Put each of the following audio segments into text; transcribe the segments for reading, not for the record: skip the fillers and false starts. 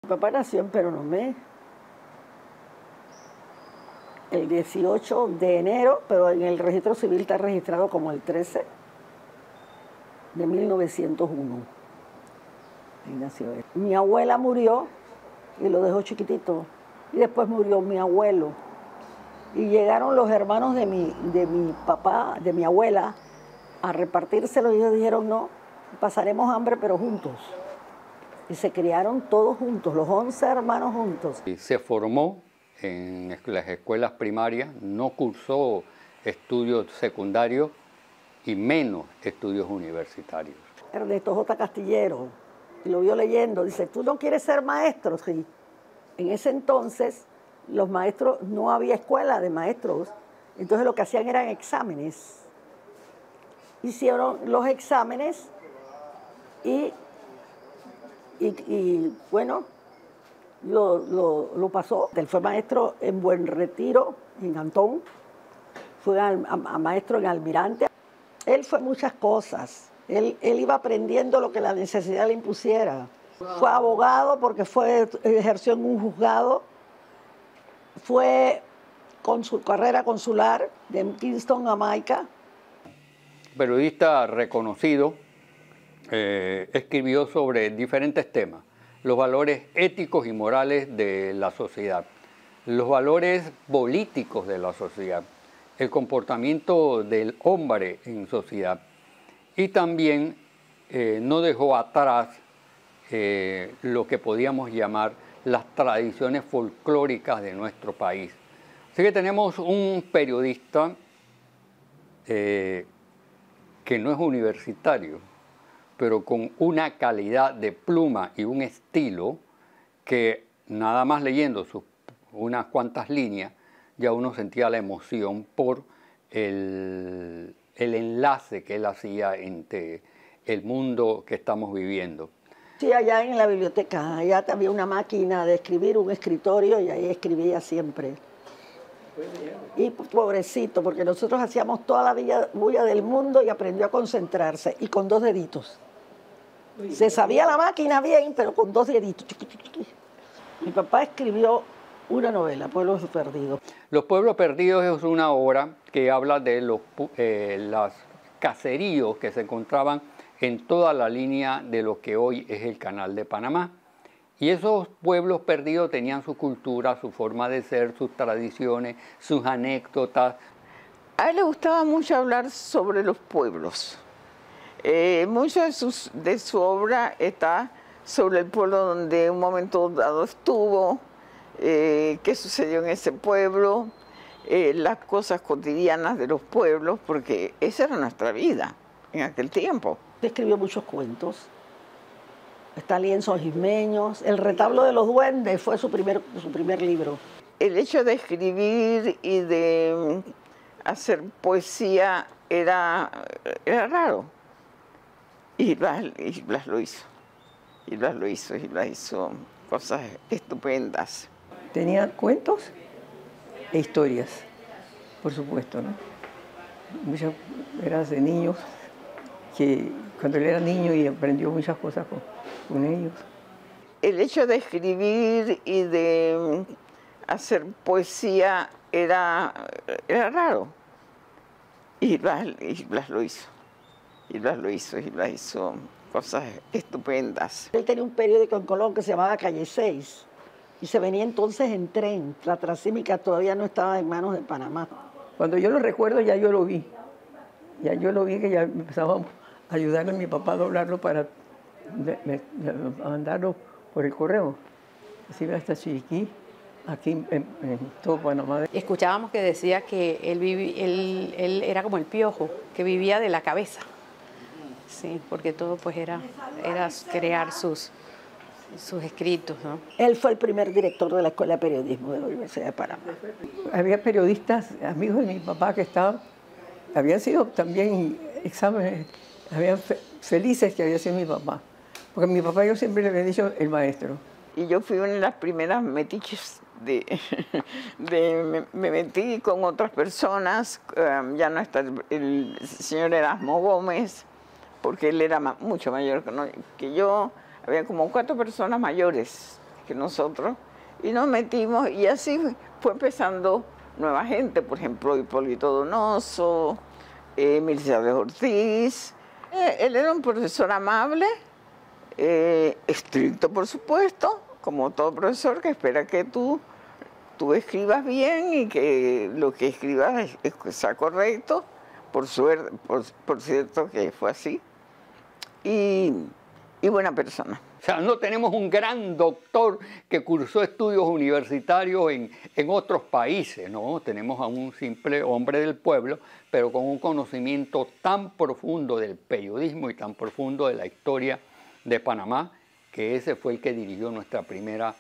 Mi papá nació en Peronomé el 18 de enero, pero en el registro civil está registrado como el 13 de 1901. Ahí nació él. Mi abuela murió y lo dejó chiquitito. Y después murió mi abuelo. Y llegaron los hermanos de mi papá, de mi abuela, a repartírselo y ellos dijeron, no, pasaremos hambre pero juntos. Y se criaron todos juntos, los 11 hermanos juntos. Y se formó en las escuelas primarias, no cursó estudios secundarios y menos estudios universitarios. Ernesto J. Castillero, y lo vio leyendo, dice, ¿tú no quieres ser maestro? Sí. En ese entonces, los maestros, no había escuela de maestros, entonces lo que hacían eran exámenes. Hicieron los exámenes y bueno, lo pasó. Él fue maestro en Buen Retiro, en Antón, fue a maestro en Almirante. Él fue muchas cosas. Él iba aprendiendo lo que la necesidad le impusiera. Fue abogado porque ejerció en un juzgado. Fue con su carrera consular de Kingston, Jamaica. Periodista reconocido, escribió sobre diferentes temas, los valores éticos y morales de la sociedad, los valores políticos de la sociedad, el comportamiento del hombre en sociedad y también no dejó atrás lo que podíamos llamar las tradiciones folclóricas de nuestro país. Así que tenemos un periodista que no es universitario, pero con una calidad de pluma y un estilo que nada más leyendo unas cuantas líneas, ya uno sentía la emoción por el enlace que él hacía entre el mundo que estamos viviendo. Sí, allá en la biblioteca, allá había una máquina de escribir, un escritorio, y ahí escribía siempre. Y pobrecito, porque nosotros hacíamos toda la bulla del mundo y aprendió a concentrarse, y con 2 deditos. Se sabía la máquina bien, pero con 2 deditos. Mi papá escribió una novela, Pueblos Perdidos. Los Pueblos Perdidos es una obra que habla de los caseríos que se encontraban en toda la línea de lo que hoy es el Canal de Panamá. Y esos pueblos perdidos tenían su cultura, su forma de ser, sus tradiciones, sus anécdotas. A él le gustaba mucho hablar sobre los pueblos. Mucha de su obra está sobre el pueblo donde en un momento dado estuvo, qué sucedió en ese pueblo, las cosas cotidianas de los pueblos, porque esa era nuestra vida en aquel tiempo. Escribió muchos cuentos. Está Lienzos Ismeños. El retablo de los duendes fue su primer libro. El hecho de escribir y de hacer poesía era raro. Y Blas lo hizo. Y Blas lo hizo, y Blas hizo cosas estupendas. Tenía cuentos e historias, por supuesto, ¿no? Muchas eran de niños, que cuando él era niño y aprendió muchas cosas con ellos. El hecho de escribir y de hacer poesía era raro. Y Blas lo hizo. Y Blas lo hizo, y Blas hizo cosas estupendas. Él tenía un periódico en Colón que se llamaba Calle 6 y se venía entonces en tren. La Transímica todavía no estaba en manos de Panamá. Cuando yo lo recuerdo ya yo lo vi. Ya yo lo vi que ya empezábamos a ayudarle a mi papá a doblarlo para mandarlo por el correo. Así va hasta Chiriquí, aquí en todo Panamá. Escuchábamos que decía que él era como el piojo, que vivía de la cabeza. Sí, porque todo pues era crear sus escritos, ¿no? Él fue el primer director de la Escuela de Periodismo de la Universidad de Panamá. Había periodistas, amigos de mi papá que habían sido también exámenes, habían felices que había sido mi papá. Porque a mi papá yo siempre le había dicho el maestro. Y yo fui una de las primeras metiches me metí con otras personas, ya no está el señor Erasmo Gómez, porque él era mucho mayor que yo. Había como 4 personas mayores que nosotros, y nos metimos, y así fue empezando nueva gente, por ejemplo, Hipólito Donoso, Mircea de Ortiz. Él era un profesor amable, estricto, por supuesto, como todo profesor, que espera que tú escribas bien y que lo que escribas sea correcto. Por suerte, por cierto que fue así. Y buena persona. O sea, no tenemos un gran doctor que cursó estudios universitarios en otros países, ¿no? Tenemos a un simple hombre del pueblo, pero con un conocimiento tan profundo del periodismo y tan profundo de la historia de Panamá, que ese fue el que dirigió nuestra primera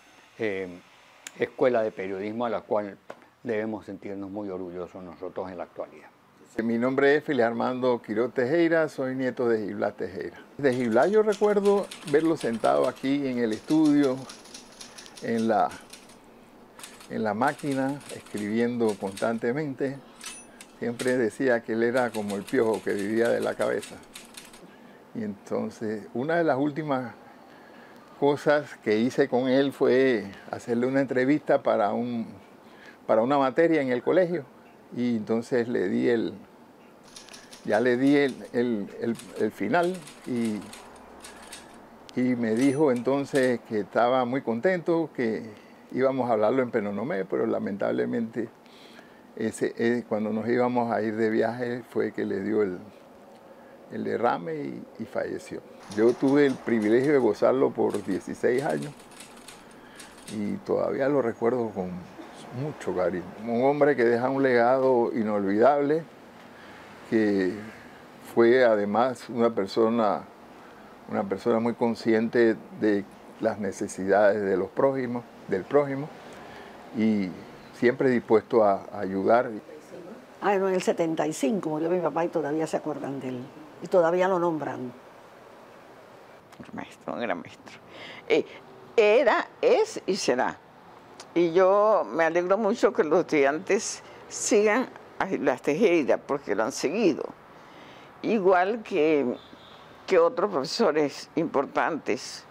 escuela de periodismo, a la cual debemos sentirnos muy orgullosos nosotros en la actualidad. Mi nombre es Félix Armando Quiroz Tejera, soy nieto de Gil Blas Tejera. De Gil Blas yo recuerdo verlo sentado aquí en el estudio, en la máquina, escribiendo constantemente. Siempre decía que él era como el piojo que vivía de la cabeza. Y entonces, una de las últimas cosas que hice con él fue hacerle una entrevista para una materia en el colegio. Y entonces le di el final y me dijo entonces que estaba muy contento, que íbamos a hablarlo en Penonomé, pero lamentablemente cuando nos íbamos a ir de viaje fue que le dio el derrame y falleció. Yo tuve el privilegio de gozarlo por 16 años y todavía lo recuerdo con mucho cariño. Un hombre que deja un legado inolvidable, que fue además una persona muy consciente de las necesidades de del prójimo y siempre dispuesto a ayudar. No, en el 75 murió mi papá y todavía se acuerdan de él y todavía lo nombran. Un gran maestro. Era, es y será. Y yo me alegro mucho que los estudiantes sigan a Gil Blas Tejera, porque lo han seguido. Igual que otros profesores importantes